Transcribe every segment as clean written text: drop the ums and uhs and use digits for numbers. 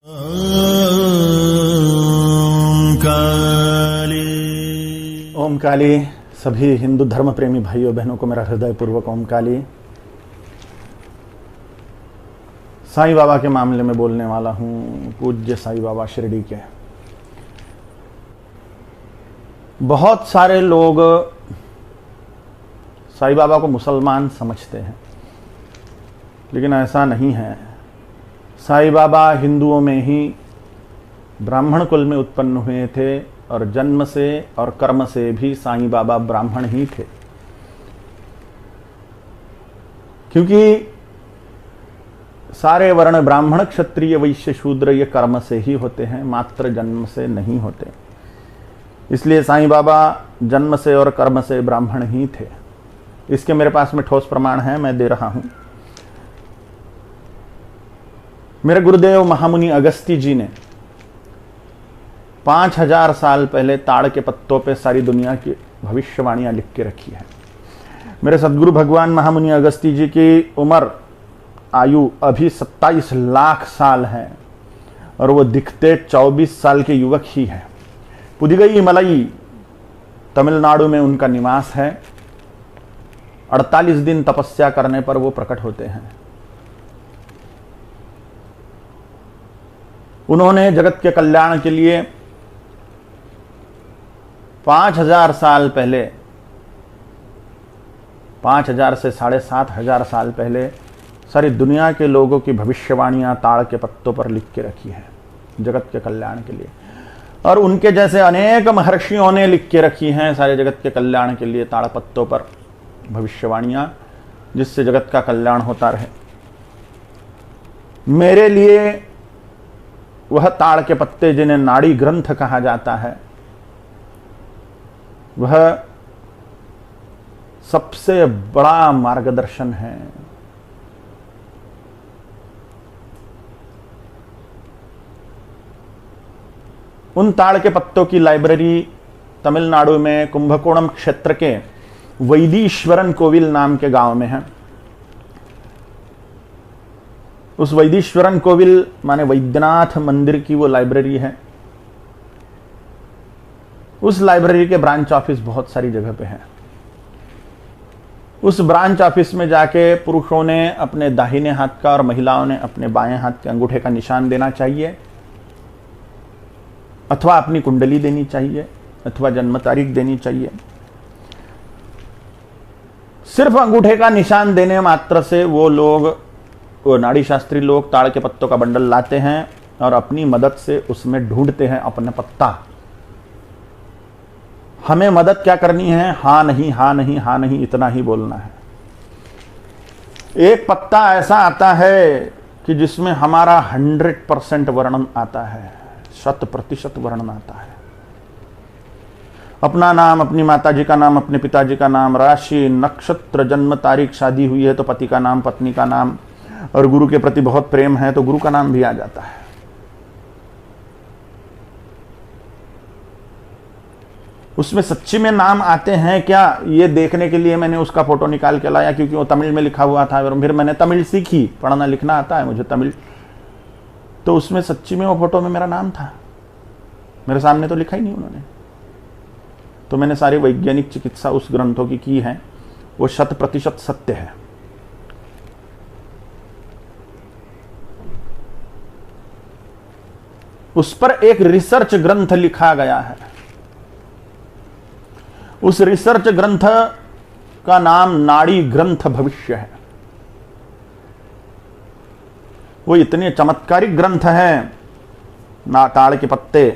ओम काली। सभी हिंदू धर्म प्रेमी भाइयों बहनों को मेरा हृदयपूर्वक ओम काली। साईं बाबा के मामले में बोलने वाला हूँ। पूज्य साईं बाबा शिरडी के। बहुत सारे लोग साईं बाबा को मुसलमान समझते हैं, लेकिन ऐसा नहीं है। साईं बाबा हिंदुओं में ही ब्राह्मण कुल में उत्पन्न हुए थे और जन्म से और कर्म से भी साईं बाबा ब्राह्मण ही थे, क्योंकि सारे वर्ण ब्राह्मण क्षत्रिय वैश्य शूद्र ये कर्म से ही होते हैं, मात्र जन्म से नहीं होते। इसलिए साईं बाबा जन्म से और कर्म से ब्राह्मण ही थे। इसके मेरे पास में ठोस प्रमाण है, मैं दे रहा हूं। मेरे गुरुदेव महामुनि अगस्ती जी ने 5000 साल पहले ताड़ के पत्तों पे सारी दुनिया की भविष्यवाणियां लिख के रखी है। मेरे सदगुरु भगवान महामुनि अगस्ती जी की उम्र आयु अभी 27 लाख साल है और वो दिखते 24 साल के युवक ही है। पुदिगई मलई तमिलनाडु में उनका निवास है। 48 दिन तपस्या करने पर वो प्रकट होते हैं। उन्होंने जगत के कल्याण के लिए 5000 साल पहले, 5000 से 7500 साल पहले सारी दुनिया के लोगों की भविष्यवाणियां ताड़ के पत्तों पर लिख के रखी है जगत के कल्याण के लिए। और उनके जैसे अनेक महर्षियों ने लिख के रखी हैं सारे जगत के कल्याण के लिए ताड़ पत्तों पर भविष्यवाणियां, जिससे जगत का कल्याण होता रहे। मेरे लिए वह ताड़ के पत्ते जिन्हें नाड़ी ग्रंथ कहा जाता है, वह सबसे बड़ा मार्गदर्शन है। उन ताड़ के पत्तों की लाइब्रेरी तमिलनाडु में कुंभकोणम क्षेत्र के वैदीश्वरन कोविल नाम के गांव में है। उस वैदीश्वरन कोविल माने वैद्यनाथ मंदिर की वो लाइब्रेरी है। उस लाइब्रेरी के ब्रांच ऑफिस बहुत सारी जगह पे है। उस ब्रांच ऑफिस में जाके पुरुषों ने अपने दाहिने हाथ का और महिलाओं ने अपने बाएं हाथ के अंगूठे का निशान देना चाहिए, अथवा अपनी कुंडली देनी चाहिए, अथवा जन्म तारीख देनी चाहिए। सिर्फ अंगूठे का निशान देने मात्र से वो लोग, वो नाड़ी शास्त्री लोग ताड़ के पत्तों का बंडल लाते हैं और अपनी मदद से उसमें ढूंढते हैं अपना पत्ता। हमें मदद क्या करनी है? हाँ नहीं, हाँ नहीं, हाँ नहीं, इतना ही बोलना है। एक पत्ता ऐसा आता है कि जिसमें हमारा 100% वर्णन आता है, 100% वर्णन आता है। अपना नाम, अपनी माताजी का नाम, अपने पिताजी का नाम, राशि, नक्षत्र, जन्म तारीख, शादी हुई है तो पति का नाम, पत्नी का नाम, और गुरु के प्रति बहुत प्रेम है तो गुरु का नाम भी आ जाता है। उसमें सच्ची में नाम आते हैं क्या, ये देखने के लिए मैंने उसका फोटो निकाल के लाया, क्योंकि वो तमिल में लिखा हुआ था और फिर मैंने तमिल सीखी, पढ़ना लिखना आता है मुझे तमिल। तो उसमें सच्ची में वो फोटो में मेरा नाम था। मेरे सामने तो लिखा ही नहीं उन्होंने। तो मैंने सारी वैज्ञानिक चिकित्सा उस ग्रंथों की है। वो 100% सत्य है। उस पर एक रिसर्च ग्रंथ लिखा गया है। उस रिसर्च ग्रंथ का नाम नाड़ी ग्रंथ भविष्य है। वो इतने चमत्कारिक ग्रंथ हैं ना ताड़ के पत्ते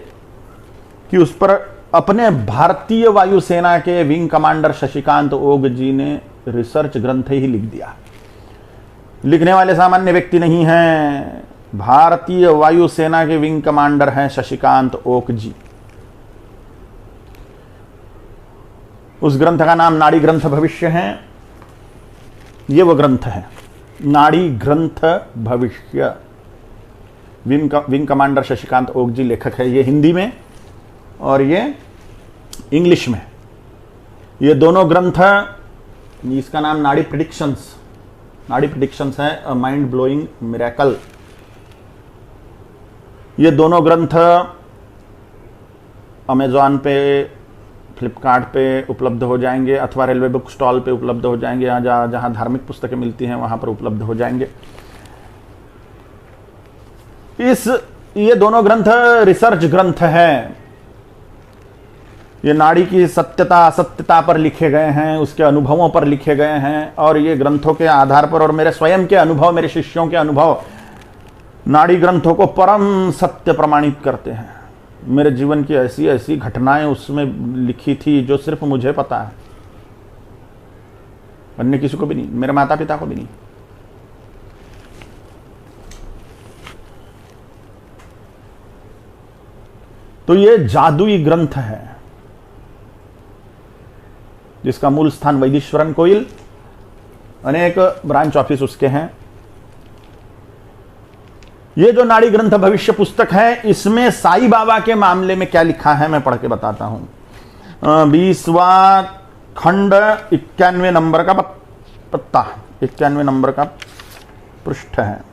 कि उस पर अपने भारतीय वायुसेना के विंग कमांडर शशिकांत ओक जी ने रिसर्च ग्रंथ ही लिख दिया। लिखने वाले सामान्य व्यक्ति नहीं हैं, भारतीय वायुसेना के विंग कमांडर हैं शशिकांत ओक जी। उस ग्रंथ का नाम नाड़ी ग्रंथ भविष्य है। ये वो ग्रंथ है, नाड़ी ग्रंथ भविष्य। विंग कमांडर शशिकांत ओक जी लेखक है। ये हिंदी में और ये इंग्लिश में, ये दोनों ग्रंथ। इसका नाम नाड़ी प्रेडिक्शंस, नाड़ी प्रेडिक्शंस है, अ माइंड ब्लोइंग मिरेकल। ये दोनों ग्रंथ अमेज़ॉन पे, फ्लिपकार्ट पे उपलब्ध हो जाएंगे अथवा रेलवे बुक स्टॉल पे उपलब्ध हो जाएंगे, जहाँ धार्मिक पुस्तकें मिलती हैं वहाँ पर उपलब्ध हो जाएंगे। ये दोनों ग्रंथ रिसर्च ग्रंथ हैं। ये नाड़ी की सत्यता असत्यता पर लिखे गए हैं, उसके अनुभवों पर लिखे गए हैं, और ये ग्रंथों के आधार पर और मेरे स्वयं के अनुभव, मेरे शिष्यों के अनुभव नाड़ी ग्रंथों को परम सत्य प्रमाणित करते हैं। मेरे जीवन की ऐसी ऐसी घटनाएं उसमें लिखी थी जो सिर्फ मुझे पता है, अन्य किसी को भी नहीं, मेरे माता पिता को भी नहीं। तो ये जादुई ग्रंथ है जिसका मूल स्थान वैदीश्वरन कोइल, अनेक ब्रांच ऑफिस उसके हैं। ये जो नाड़ी ग्रंथ भविष्य पुस्तक है, इसमें साईं बाबा के मामले में क्या लिखा है मैं पढ़ के बताता हूं। 20वां खंड 91 नंबर का पत्ता, 91 नंबर का पृष्ठ है।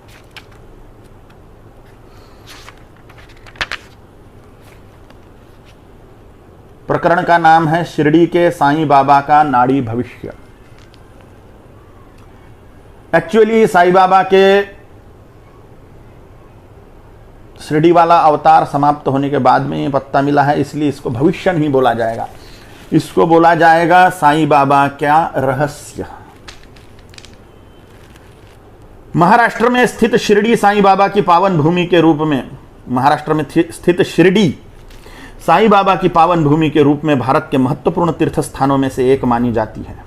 प्रकरण का नाम है शिरडी के साईं बाबा का नाड़ी भविष्य। एक्चुअली साईं बाबा के शिरडी वाला अवतार समाप्त होने के बाद में ये पत्ता मिला है, इसलिए इसको भविष्य नहीं बोला जाएगा, इसको बोला जाएगा साईं बाबा क्या रहस्य। महाराष्ट्र में स्थित शिरडी साईं बाबा की पावन भूमि के रूप में, महाराष्ट्र में स्थित शिरडी साईं बाबा की पावन भूमि के रूप में भारत के महत्वपूर्ण तीर्थ स्थानों में से एक मानी जाती है।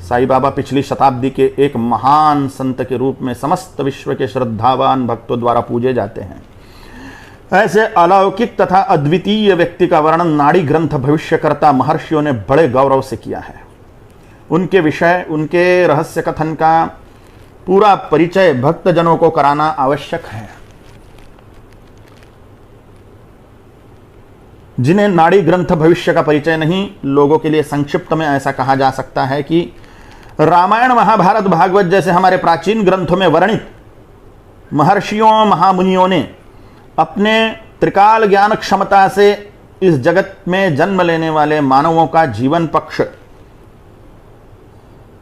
साईं बाबा पिछली शताब्दी के एक महान संत के रूप में समस्त विश्व के श्रद्धावान भक्तों द्वारा पूजे जाते हैं। ऐसे अलौकिक तथा अद्वितीय व्यक्ति का वर्णन नाड़ी ग्रंथ भविष्यकर्ता महर्षियों ने बड़े गौरव से किया है। उनके विषय, उनके रहस्य कथन का पूरा परिचय भक्तजनों को कराना आवश्यक है। जिन्हें नाड़ी ग्रंथ भविष्य का परिचय नहीं, लोगों के लिए संक्षिप्त में ऐसा कहा जा सकता है कि रामायण, महाभारत, भागवत जैसे हमारे प्राचीन ग्रंथों में वर्णित महर्षियों, महामुनियों ने अपने त्रिकाल ज्ञान क्षमता से इस जगत में जन्म लेने वाले मानवों का जीवन पक्ष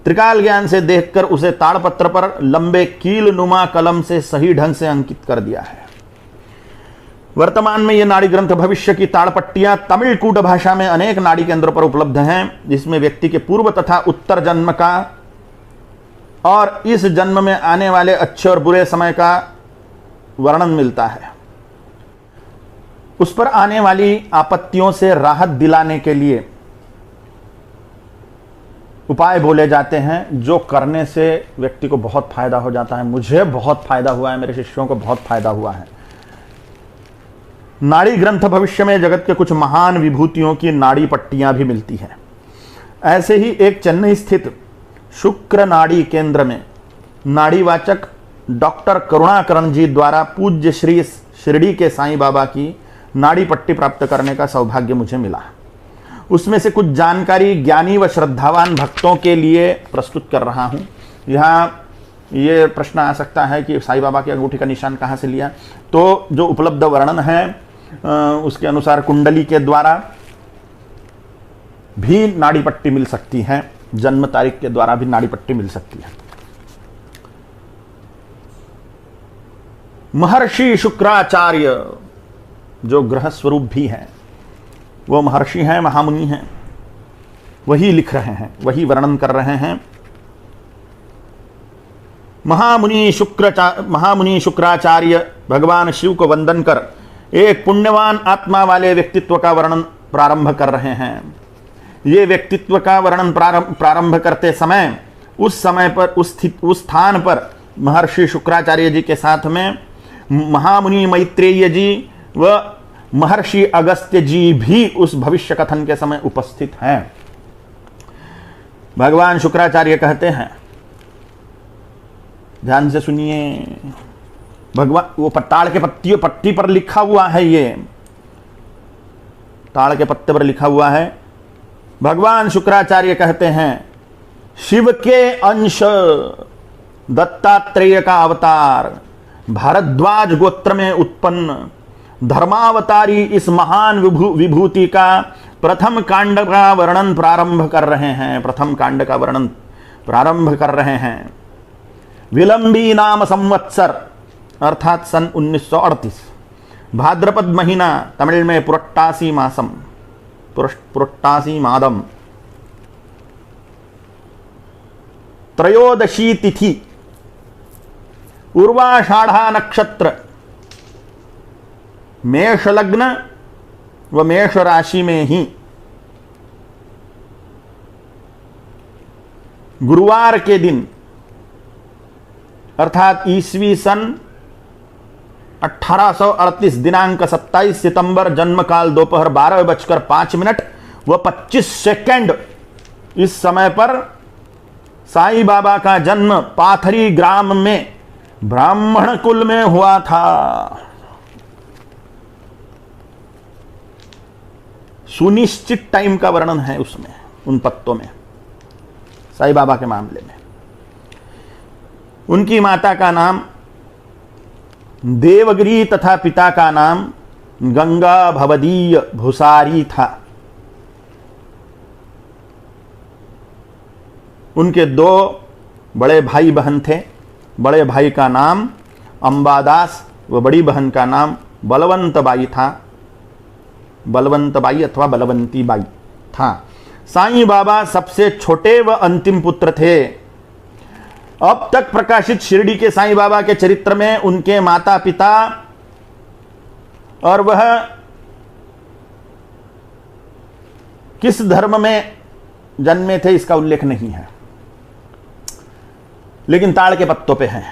त्रिकाल ज्ञान से देखकर उसे ताड़पत्र पर लंबे कील नुमा कलम से सही ढंग से अंकित कर दिया है। वर्तमान में ये नाड़ी ग्रंथ भविष्य की ताड़पट्टियां तमिल कूट भाषा में अनेक नाड़ी केंद्रों पर उपलब्ध हैं, जिसमें व्यक्ति के पूर्व तथा उत्तर जन्म का और इस जन्म में आने वाले अच्छे और बुरे समय का वर्णन मिलता है। उस पर आने वाली आपत्तियों से राहत दिलाने के लिए उपाय बोले जाते हैं, जो करने से व्यक्ति को बहुत फायदा हो जाता है। मुझे बहुत फायदा हुआ है, मेरे शिष्यों को बहुत फायदा हुआ है। नाड़ी ग्रंथ भविष्य में जगत के कुछ महान विभूतियों की नाड़ी पट्टियां भी मिलती हैं। ऐसे ही एक चेन्नई स्थित शुक्र नाड़ी केंद्र में नाड़ीवाचक डॉक्टर करुणाकरण जी द्वारा पूज्य श्री शिरडी के साईं बाबा की नाड़ी पट्टी प्राप्त करने का सौभाग्य मुझे मिला। उसमें से कुछ जानकारी ज्ञानी व श्रद्धावान भक्तों के लिए प्रस्तुत कर रहा हूं। यहाँ ये प्रश्न आ सकता है कि साईं बाबा की अंगूठी का निशान कहाँ से लिया। तो जो उपलब्ध वर्णन है उसके अनुसार कुंडली के द्वारा भी नाड़ी पट्टी मिल सकती है, जन्म तारीख के द्वारा भी नाड़ी पट्टी मिल सकती है। महर्षि शुक्राचार्य जो ग्रह स्वरूप भी हैं, वो महर्षि हैं, महामुनि हैं, वही लिख रहे हैं, वही वर्णन कर रहे हैं। महामुनि शुक्राचार्य भगवान शिव को वंदन कर एक पुण्यवान आत्मा वाले व्यक्तित्व का वर्णन प्रारंभ कर रहे हैं। ये व्यक्तित्व का वर्णन प्रारंभ करते समय उस समय पर उस स्थान पर महर्षि शुक्राचार्य जी के साथ में महामुनि मैत्रेय जी व महर्षि अगस्त्य जी भी उस भविष्य कथन के समय उपस्थित हैं। भगवान शुक्राचार्य कहते हैं, ध्यान से सुनिए, भगवान वो ताड़ के पट्टी पर लिखा हुआ है, ये ताड़ के पत्ते पर लिखा हुआ है। भगवान शुक्राचार्य कहते हैं, शिव के अंश दत्तात्रेय का अवतार, भारद्वाज गोत्र में उत्पन्न धर्मावतारी इस महान विभूति का प्रथम कांड का वर्णन प्रारंभ कर रहे हैं। प्रथम कांड का वर्णन प्रारंभ कर रहे हैं। विलंबी नाम संवत्सर अर्थात सन 1938, भाद्रपद महीना, तमिल में पुरट्टासी मासम, पुरट्टासी मादम, त्रयोदशी तिथि, उर्वाषाढ़ा नक्षत्र, मेष लग्न व मेष राशि में ही गुरुवार के दिन अर्थात ईस्वी सन 1838 दिनांक 27 सितंबर, जन्म काल दोपहर 12:05 व 25 सेकंड, इस समय पर साईं बाबा का जन्म पाथरी ग्राम में ब्राह्मण कुल में हुआ था। सुनिश्चित टाइम का वर्णन है उसमें, उन पत्तों में, साईं बाबा के मामले में। उनकी माता का नाम देवगिरी तथा पिता का नाम गंगा भवदीय भुसारी था। उनके 2 बड़े भाई बहन थे। बड़े भाई का नाम अंबादास व बड़ी बहन का नाम बलवंत बाई था। बलवंत बाई अथवा बलवंती बाई था। साईं बाबा सबसे छोटे व अंतिम पुत्र थे। अब तक प्रकाशित शिरडी के साईं बाबा के चरित्र में उनके माता पिता और वह किस धर्म में जन्मे थे इसका उल्लेख नहीं है, लेकिन ताड़ के पत्तों पे है।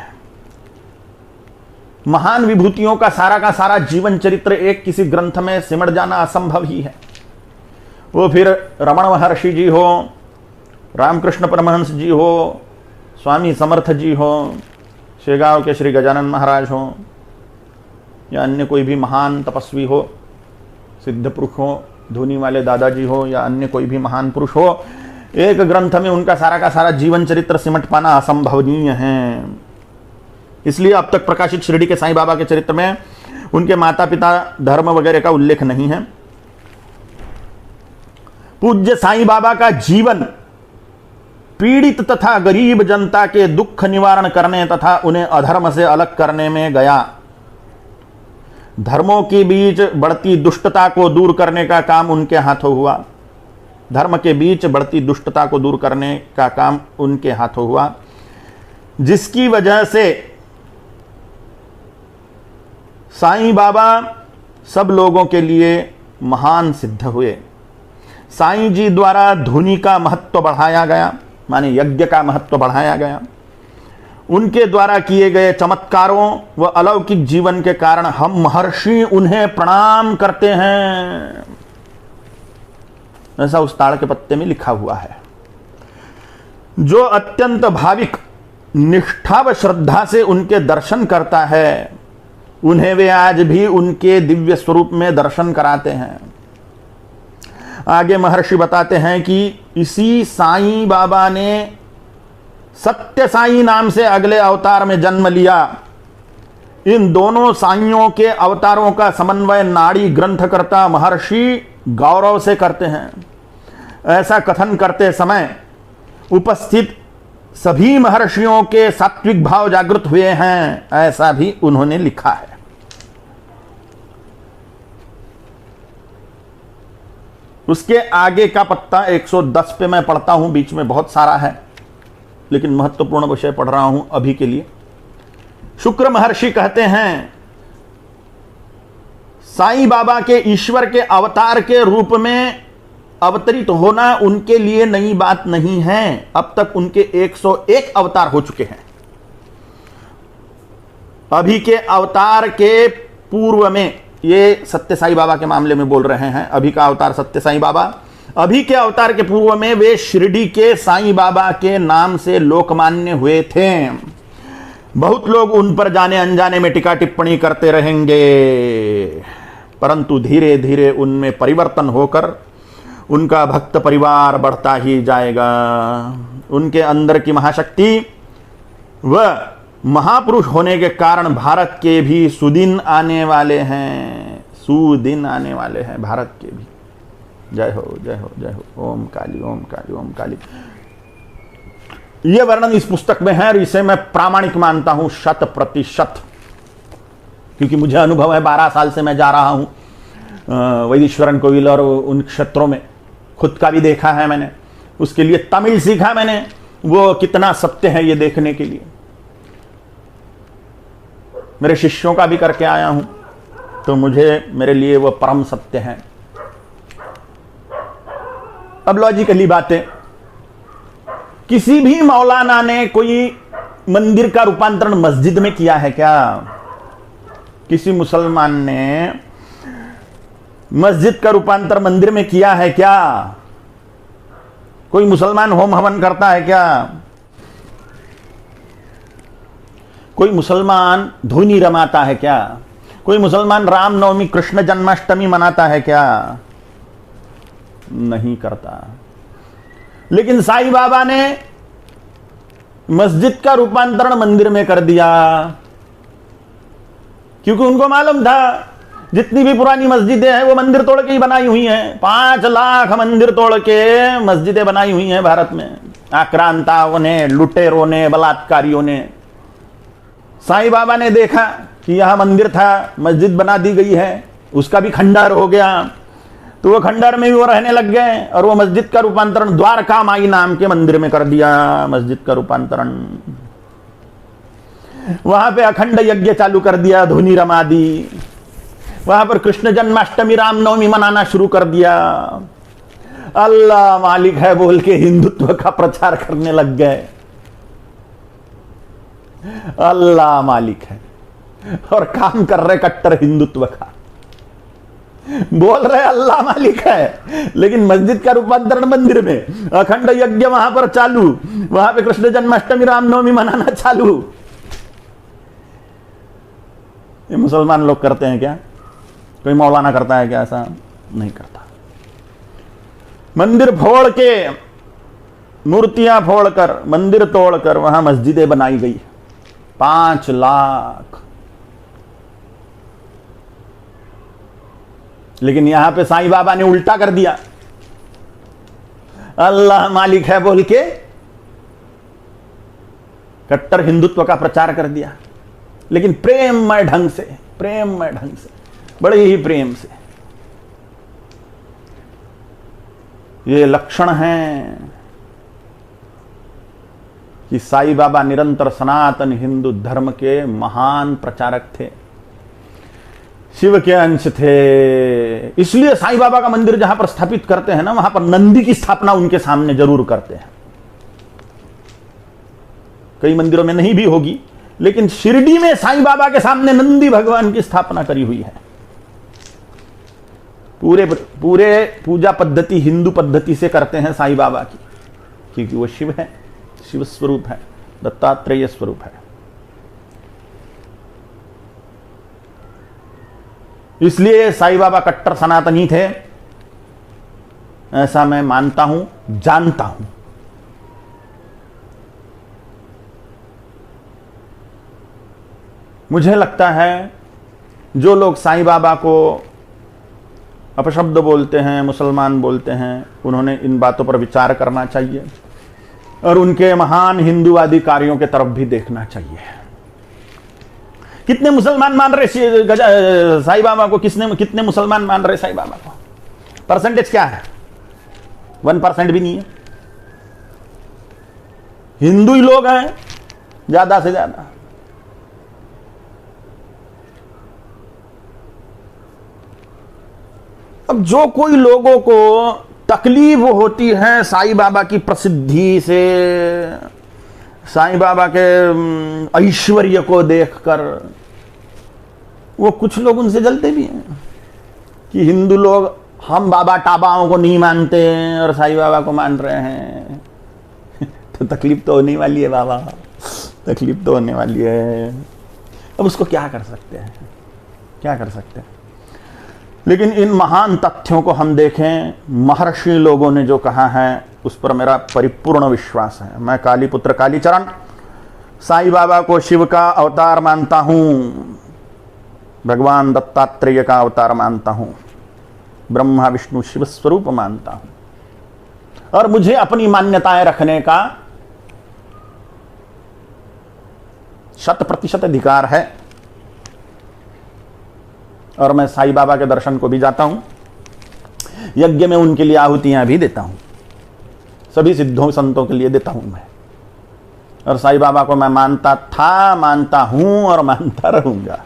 महान विभूतियों का सारा जीवन चरित्र एक किसी ग्रंथ में सिमट जाना असंभव ही है। वो फिर रमण महर्षि जी हो, रामकृष्ण परमहंस जी हो, स्वामी समर्थ जी हो, शेगांव के श्री गजानन महाराज हो, या अन्य कोई भी महान तपस्वी हो, सिद्ध पुरुष हो, धोनी वाले दादाजी हो, या अन्य कोई भी महान पुरुष हो, एक ग्रंथ में उनका सारा जीवन चरित्र सिमट पाना असंभवनीय है। इसलिए अब तक प्रकाशित शिरडी के साईं बाबा के चरित्र में उनके माता पिता, धर्म वगैरह का उल्लेख नहीं है। पूज्य साईं बाबा का जीवन पीड़ित तथा गरीब जनता के दुख निवारण करने तथा उन्हें अधर्म से अलग करने में गया। धर्मों के बीच बढ़ती दुष्टता को दूर करने का काम उनके हाथों हुआ। धर्म के बीच बढ़ती दुष्टता को दूर करने का काम उनके हाथों हुआ, जिसकी वजह से साईं बाबा सब लोगों के लिए महान सिद्ध हुए। साईं जी द्वारा धुनी का महत्व बढ़ाया गया, माने यज्ञ का महत्व बढ़ाया गया। उनके द्वारा किए गए चमत्कारों व अलौकिक जीवन के कारण हम महर्षि उन्हें प्रणाम करते हैं, ऐसा उस ताड़ के पत्ते में लिखा हुआ है। जो अत्यंत भाविक निष्ठा व श्रद्धा से उनके दर्शन करता है, उन्हें वे आज भी उनके दिव्य स्वरूप में दर्शन कराते हैं। आगे महर्षि बताते हैं कि इसी साईं बाबा ने सत्य साईं नाम से अगले अवतार में जन्म लिया। इन दोनों साईयों के अवतारों का समन्वय नाड़ी ग्रंथकर्ता महर्षि गौरव से करते हैं। ऐसा कथन करते समय उपस्थित सभी महर्षियों के सात्विक भाव जागृत हुए हैं, ऐसा भी उन्होंने लिखा है। उसके आगे का पत्ता 110 पे मैं पढ़ता हूं, बीच में बहुत सारा है लेकिन महत्वपूर्ण विषय पढ़ रहा हूं अभी के लिए। शुक्र महर्षि कहते हैं, साईं बाबा के ईश्वर के अवतार के रूप में अवतरित होना उनके लिए नई बात नहीं है। अब तक उनके 101 अवतार हो चुके हैं। अभी के अवतार के पूर्व में, ये सत्य साईं बाबा के मामले में बोल रहे हैं, अभी का अवतार सत्य साईं बाबा, अभी के अवतार के पूर्व में वे शिरडी के साईं बाबा के नाम से लोकमान्य हुए थे। बहुत लोग उन पर जाने अनजाने में टीका टिप्पणी करते रहेंगे, परंतु धीरे धीरे उनमें परिवर्तन होकर उनका भक्त परिवार बढ़ता ही जाएगा। उनके अंदर की महाशक्ति व महापुरुष होने के कारण भारत के भी सुदिन आने वाले हैं। सुदिन आने वाले हैं भारत के भी। जय हो जय हो जय हो। ओम काली ओम काली ओम काली। यह वर्णन इस पुस्तक में है और इसे मैं प्रामाणिक मानता हूं 100%, क्योंकि मुझे अनुभव है। 12 साल से मैं जा रहा हूं वैदीश्वरन कोविल और उन क्षेत्रों में, खुद का भी देखा है मैंने। उसके लिए तमिल सीखा मैंने, वो कितना सत्य है ये देखने के लिए। मेरे शिष्यों का भी करके आया हूं, तो मुझे मेरे लिए वो परम सत्य है। अब लॉजिकली बातें, किसी भी मौलाना ने कोई मंदिर का रूपांतरण मस्जिद में किया है क्या? किसी मुसलमान ने मस्जिद का रूपांतर मंदिर में किया है क्या? कोई मुसलमान होम हवन करता है क्या? कोई मुसलमान धुनी रमाता है क्या? कोई मुसलमान रामनवमी कृष्ण जन्माष्टमी मनाता है क्या? नहीं करता। लेकिन साईं बाबा ने मस्जिद का रूपांतरण मंदिर में कर दिया, क्योंकि उनको मालूम था जितनी भी पुरानी मस्जिदें हैं वो मंदिर तोड़ के ही बनाई हुई हैं। 5 लाख मंदिर तोड़ के मस्जिदें बनाई हुई हैं भारत में, आक्रांताओं ने, लुटेरों ने, बलात्कारियों ने। साईं बाबा ने देखा कि यहां मंदिर था, मस्जिद बना दी गई है, उसका भी खंडहर हो गया, तो वो खंडहर में भी वो रहने लग गए और वो मस्जिद का रूपांतरण द्वारका माई नाम के मंदिर में कर दिया। मस्जिद का रूपांतरण, वहां पे अखंड यज्ञ चालू कर दिया, धुनी रमा दी, वहां पर कृष्ण जन्माष्टमी रामनवमी मनाना शुरू कर दिया। अल्लाह मालिक है बोल के हिंदुत्व का प्रचार करने लग गए। अल्लाह मालिक है और काम कर रहे कट्टर हिंदुत्व का। बोल रहे अल्लाह मालिक है, लेकिन मस्जिद का रूपांतरण मंदिर में, अखंड यज्ञ वहां पर चालू, वहां पे कृष्ण जन्माष्टमी रामनवमी मनाना चालू। ये मुसलमान लोग करते हैं क्या? कोई मौलाना करता है क्या? ऐसा नहीं करता। मंदिर फोड़ के, मूर्तियां फोड़कर, मंदिर तोड़कर वहां मस्जिदें बनाई गई। 5 लाख। लेकिन यहां पे साईं बाबा ने उल्टा कर दिया, अल्लाह मालिक है बोल के कट्टर हिंदुत्व का प्रचार कर दिया। लेकिन प्रेममय ढंग से, प्रेममय ढंग से, बड़े ही प्रेम से। ये लक्षण हैं कि साईं बाबा निरंतर सनातन हिंदू धर्म के महान प्रचारक थे, शिव के अंश थे। इसलिए साईं बाबा का मंदिर जहां पर स्थापित करते हैं ना, वहां पर नंदी की स्थापना उनके सामने जरूर करते हैं। कई मंदिरों में नहीं भी होगी, लेकिन शिरडी में साईं बाबा के सामने नंदी भगवान की स्थापना करी हुई है। पूरे पूजा पद्धति हिंदू पद्धति से करते हैं साईं बाबा की, क्योंकि वो शिव है, शिव स्वरूप है, दत्तात्रेय स्वरूप है। इसलिए साईं बाबा कट्टर सनातनी थे, ऐसा मैं मानता हूं, जानता हूं। मुझे लगता है जो लोग साईं बाबा को अपशब्द बोलते हैं, मुसलमान बोलते हैं, उन्होंने इन बातों पर विचार करना चाहिए और उनके महान हिंदूवादी कार्यों के तरफ भी देखना चाहिए। कितने मुसलमान मान रहे साईं बाबा को? कितने मुसलमान मान रहे साईं बाबा को? परसेंटेज क्या है? 1% भी नहीं है। हिंदू ही लोग हैं ज्यादा से ज्यादा। अब जो कोई लोगों को तकलीफ होती है साईं बाबा की प्रसिद्धि से, साईं बाबा के ऐश्वर्य को देखकर, वो कुछ लोग उनसे जलते भी हैं कि हिंदू लोग हम बाबा टाबाओं को नहीं मानते और साईं बाबा को मान रहे हैं। तो तकलीफ तो होने वाली है बाबा, तकलीफ तो होने वाली है। अब उसको क्या कर सकते हैं, क्या कर सकते हैं? लेकिन इन महान तथ्यों को हम देखें, महर्षि लोगों ने जो कहा है उस पर मेरा परिपूर्ण विश्वास है। मैं कालीपुत्र कालीचरण साईं बाबा को शिव का अवतार मानता हूं। भगवान दत्तात्रेय का अवतार मानता हूं, ब्रह्मा विष्णु शिव स्वरूप मानता हूं, और मुझे अपनी मान्यताएं रखने का 100% अधिकार है। और मैं साईं बाबा के दर्शन को भी जाता हूं, यज्ञ में उनके लिए आहुतियां भी देता हूं, सभी सिद्धों संतों के लिए देता हूं मैं। और साईं बाबा को मैं मानता था, मानता हूं और मानता रहूंगा।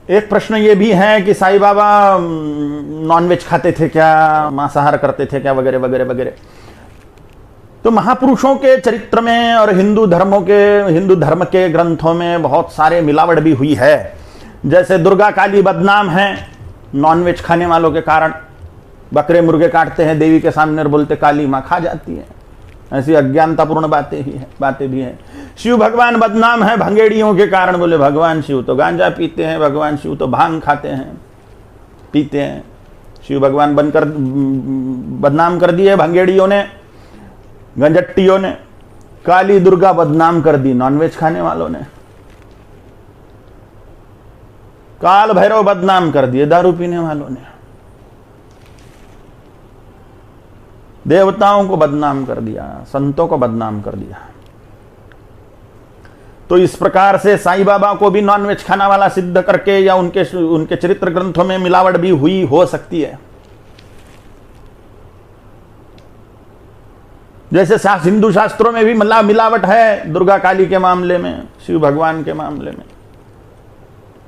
एक प्रश्न ये भी है कि साईं बाबा नॉनवेज खाते थे क्या, मांसाहार करते थे क्या, वगैरह वगैरह वगैरह। तो महापुरुषों के चरित्र में और हिंदू धर्म के ग्रंथों में बहुत सारे मिलावट भी हुई है। जैसे दुर्गा काली बदनाम है नॉनवेज खाने वालों के कारण, बकरे मुर्गे काटते हैं देवी के सामने और बोलते काली मां खा जाती है। ऐसी अज्ञानतापूर्ण बातें भी हैं। शिव भगवान बदनाम है भंगेड़ियों के कारण, बोले भगवान शिव तो गांजा पीते हैं, भगवान शिव तो भांग खाते हैं, पीते हैं। शिव भगवान बनकर बदनाम कर दिए भंगेड़ियों ने, गंजट्टियों ने। काली दुर्गा बदनाम कर दी नॉनवेज खाने वालों ने। काल भैरव बदनाम कर दिए दारू पीने वालों ने। देवताओं को बदनाम कर दिया, संतों को बदनाम कर दिया। तो इस प्रकार से साईं बाबा को भी नॉनवेज खाना वाला सिद्ध करके या उनके चरित्र ग्रंथों में मिलावट भी हुई हो सकती है। जैसे हिंदू शास्त्रों में भी मिलावट है दुर्गा काली के मामले में, शिव भगवान के मामले में।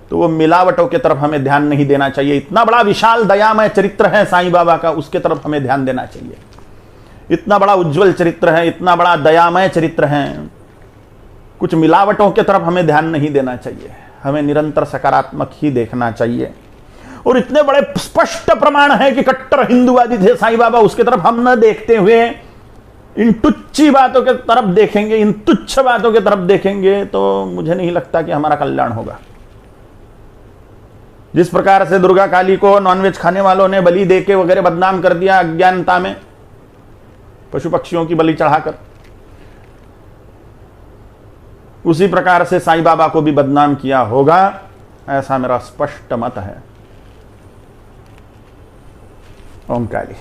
तो वो मिलावटों की तरफ हमें ध्यान नहीं देना चाहिए। इतना बड़ा विशाल दयामय चरित्र है साईं बाबा का, उसके तरफ हमें ध्यान देना चाहिए। इतना बड़ा उज्जवल चरित्र है, इतना बड़ा दयामय चरित्र है, कुछ मिलावटों की तरफ हमें ध्यान नहीं देना चाहिए। हमें निरंतर सकारात्मक ही देखना चाहिए। और इतने बड़े स्पष्ट प्रमाण है कि कट्टर हिंदूवादी थे साईं बाबा, उसकी तरफ हम न देखते हुए इन तुच्छी बातों के तरफ देखेंगे, इन तुच्छ बातों की तरफ देखेंगे, तो मुझे नहीं लगता कि हमारा कल्याण होगा। जिस प्रकार से दुर्गा काली को नॉनवेज खाने वालों ने बलि देके वगैरह बदनाम कर दिया अज्ञानता में, पशु पक्षियों की बलि चढ़ाकर, उसी प्रकार से साईं बाबा को भी बदनाम किया होगा, ऐसा मेरा स्पष्ट मत है। ओम काली।